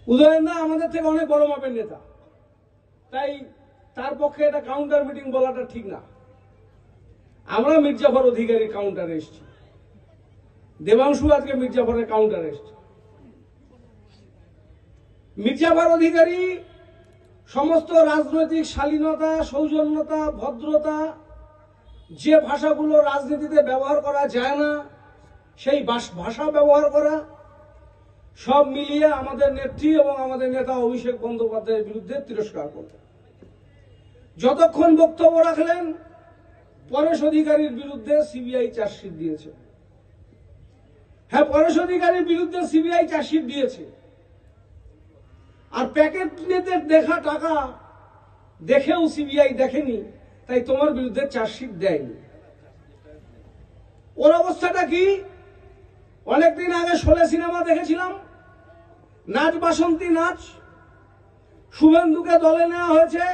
উদয়নদা আমাদের থেকে অনেক বড় মাপের নেতা, তাই তার পক্ষে এটা কাউন্টার মিটিং বলাটা ঠিক না। আমরা মির্জাফর অধিকারীর কাউন্টারে এসেছি, দেবাংশু আজকে মির্জাফরের কাউন্টারে এসছে। মির্জাফর অধিকারী সমস্ত রাজনৈতিক শালীনতা, সৌজন্যতা, ভদ্রতা, যে ভাষাগুলো রাজনীতিতে ব্যবহার করা যায় না সেই ভাষা ব্যবহার করা, সব মিলিয়ে আমাদের নেত্রী এবং আমাদের নেতা অভিষেক বন্দ্যোপাধ্যায়ের বিরুদ্ধে তিরস্কার করলেন। যতক্ষণ বক্তব্য রাখলেন, পরেশ অধিকারীর বিরুদ্ধে সিবিআই চার্জশিট দিয়েছে। হ্যাঁ, পরেশ অধিকারীর বিরুদ্ধে সিবিআই চার্জশিট দিয়েছে, আর প্যাকেট নিতে দেখা টাকা দেখেও সিবিআই দেখেনি, তাই তোমার বিরুদ্ধে চার্জশিট দেয়নি। ওর অবস্থাটা কি? অনেকদিন আগে শোলে সিনেমা দেখেছিলাম, নাচ বাসন্তী নাচ, শুভেন্দুকে দলে নেওয়া হয়েছে।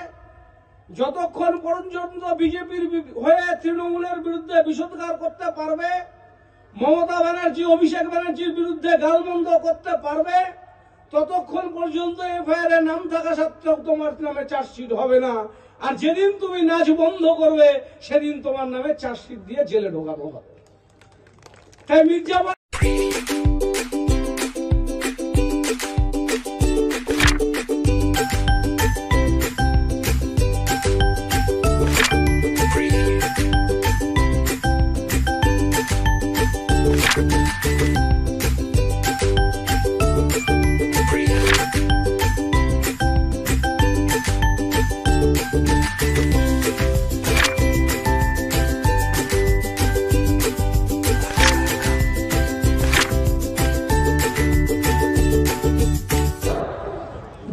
যতক্ষণ পর্যন্ত বিজেপির হয়ে তৃণমূলের বিরুদ্ধে বিষোদ্গার করতে পারবে, মমতা ব্যানার্জি অভিষেক ব্যানার্জির বিরুদ্ধে গালমন্দ করতে পারবে, ততক্ষণ পর্যন্ত এফআইআর এর নাম থাকা সত্ত্বেও তোমার নামে চার্জশিট হবে না। আর যেদিন তুমি নাচ বন্ধ করবে সেদিন তোমার নামে চার্জশিট দিয়ে জেলে ঢোকানো হবে। তাই মির্জাফর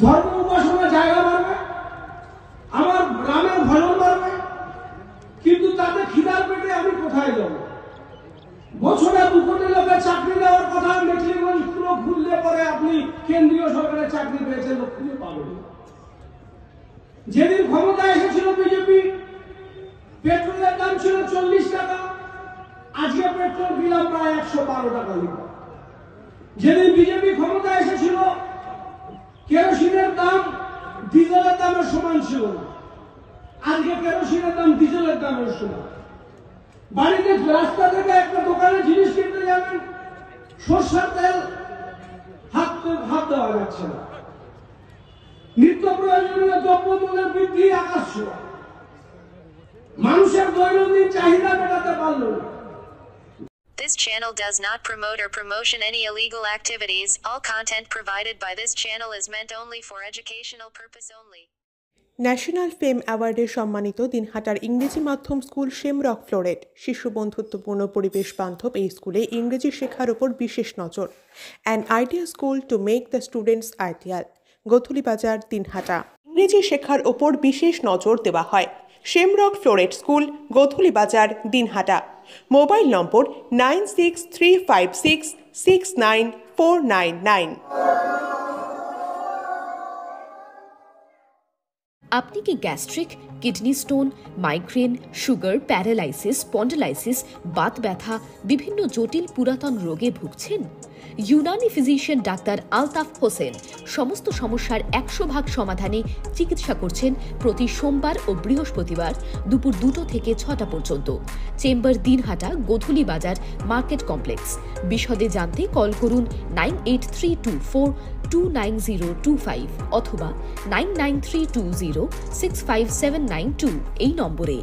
ধর্ম উপাসনার জায়গা বাড়বে, আমার গ্রামের ভজন বাড়বে, কিন্তু তাতে খিদার পেটে আমি কোথায় যাব? বছরে 2 কোটি লোকের চাকরি দেওয়ার কথা মেখলিগঞ্জ পুরো খুললে পরে আপনি কেন্দ্রীয় সরকারের চাকরি পেয়েছেন, লোক খুঁজে পাবেন। যেদিন ক্ষমতায় এসেছিল বিজেপি, পেট্রোলের দাম ছিল 40 টাকা, আজকে পেট্রোল কিনলাম প্রায় 112 টাকা লিটার। যেদিন বিজেপি ক্ষমতায় এসেছিল, কেরোসিনের দাম ডিজেলের দামের সমান ছিল না, আজকে কেরোসিনের দাম ডিজেলের দামের সমান। বাড়িতে রাস্তা থেকে একটা দোকানে জিনিস কিনতে যাবেন, সরষের তেল হাত দেওয়া যাচ্ছে না। নিত্য প্রয়োজনীয় দ্রব্যমূল্যের বৃদ্ধি আকাশ ছোঁয়া, মানুষের দৈনন্দিন চাহিদা মেটাতে পারল না। This channel does not promote or promotion any illegal activities. All content provided by this channel is meant only for educational purpose only. National fame অ্যাওয়ার্ডে সম্মানিত দিনহাটার ইংরেজি মাধ্যম স্কুল শেমরক ফ্লোরেট। শিশু বন্ধুত্বপূর্ণ পরিবেশ বান্ধব এই স্কুলে ইংরেজি শেখার ওপর বিশেষ নজর। An idea school to make the students ideal. Godhuli Bazar, Dinhata. ইংরেজি শেখার ওপর বিশেষ নজর দেওয়া হয়। শেমরক ফ্লোরেট স্কুল, গোধূলি বাজার, দিনহাটা। মোবাইল নম্বর 9635669499। আপনি কি gastric, kidney stone, migraine, sugar, paralysis, spondylosis, Baat ব্যথা, বিভিন্ন জটিল পুরাতন রোগে ভুগছেন? ইউনানি ফিজিশিয়ান ডাক্তার আলতাফ হোসেন সমস্ত সমস্যার 100% সমাধানে চিকিৎসা করছেন প্রতি সোমবার ও বৃহস্পতিবার দুপুর 2টা থেকে 6টা পর্যন্ত। চেম্বার দিনহাটা, গোধূলি বাজার, মার্কেট কমপ্লেক্স। বিশদে জানতে কল করুন 9832429025 অথবা 9932065792 এই নম্বরে।